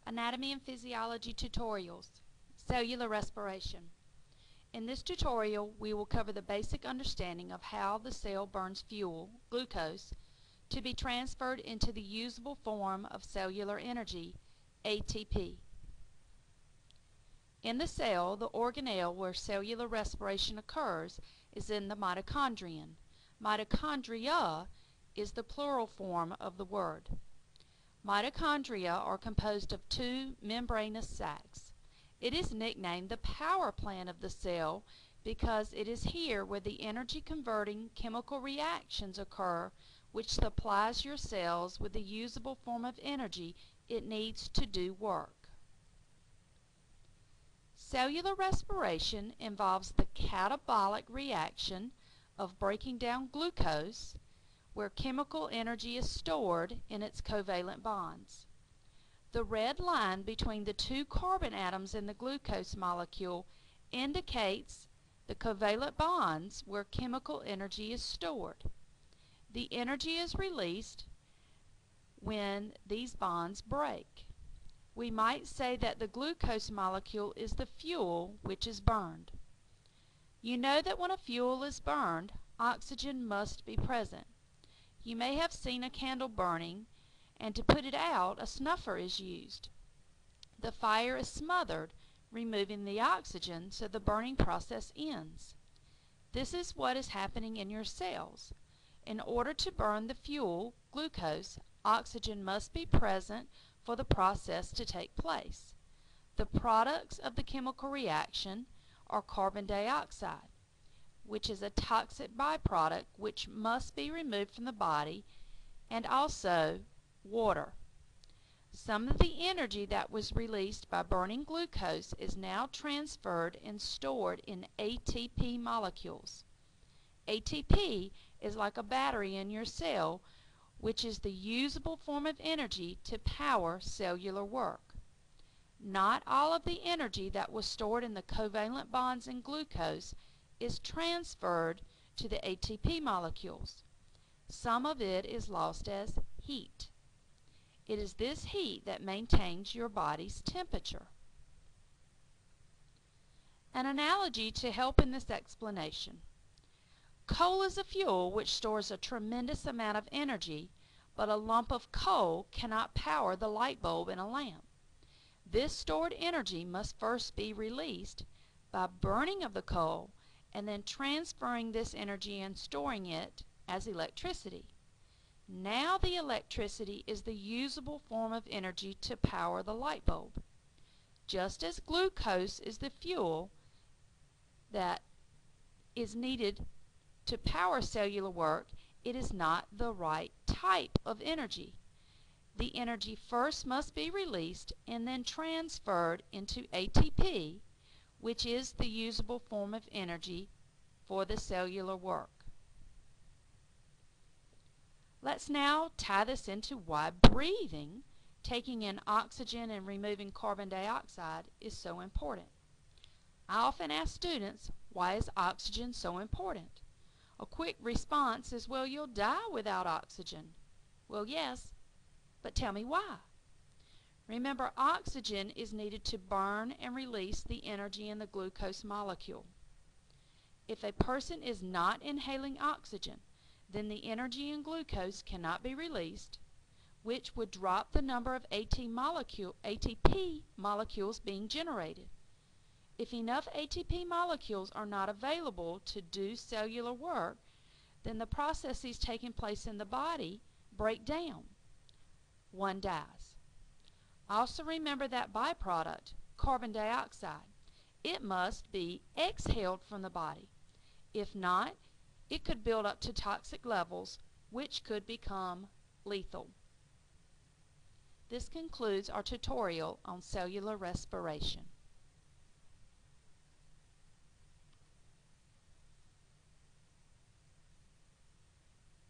Anatomy and Physiology Tutorials, Cellular Respiration. In this tutorial, we will cover the basic understanding of how the cell burns fuel, glucose, to be transferred into the usable form of cellular energy, ATP. In the cell, the organelle where cellular respiration occurs is in the mitochondrion. Mitochondria is the plural form of the word. Mitochondria are composed of two membranous sacs. It is nicknamed the power plant of the cell because it is here where the energy-converting chemical reactions occur which supplies your cells with the usable form of energy it needs to do work. Cellular respiration involves the catabolic reaction of breaking down glucose, where chemical energy is stored in its covalent bonds. The red line between the two carbon atoms in the glucose molecule indicates the covalent bonds where chemical energy is stored. The energy is released when these bonds break. We might say that the glucose molecule is the fuel which is burned. You know that when a fuel is burned, oxygen must be present. You may have seen a candle burning, and to put it out, a snuffer is used. The fire is smothered, removing the oxygen so the burning process ends. This is what is happening in your cells. In order to burn the fuel, glucose, oxygen must be present for the process to take place. The products of the chemical reaction are carbon dioxide, which is a toxic byproduct which must be removed from the body, and also water. Some of the energy that was released by burning glucose is now transferred and stored in ATP molecules. ATP is like a battery in your cell, which is the usable form of energy to power cellular work. Not all of the energy that was stored in the covalent bonds in glucose is transferred to the ATP molecules. Some of it is lost as heat. It is this heat that maintains your body's temperature. An analogy to help in this explanation. Coal is a fuel which stores a tremendous amount of energy, but a lump of coal cannot power the light bulb in a lamp. This stored energy must first be released by burning of the coal and then transferring this energy and storing it as electricity. Now the electricity is the usable form of energy to power the light bulb. Just as glucose is the fuel that is needed to power cellular work, it is not the right type of energy. The energy first must be released and then transferred into ATP, which is the usable form of energy for the cellular work. Let's now tie this into why breathing, taking in oxygen and removing carbon dioxide, is so important. I often ask students, why is oxygen so important? A quick response is, well, you'll die without oxygen. Well, yes, but tell me why. Remember, oxygen is needed to burn and release the energy in the glucose molecule. If a person is not inhaling oxygen, then the energy in glucose cannot be released, which would drop the number of ATP molecules being generated. If enough ATP molecules are not available to do cellular work, then the processes taking place in the body break down. One dies. Also remember that byproduct, carbon dioxide. It must be exhaled from the body. If not, it could build up to toxic levels, which could become lethal. This concludes our tutorial on cellular respiration.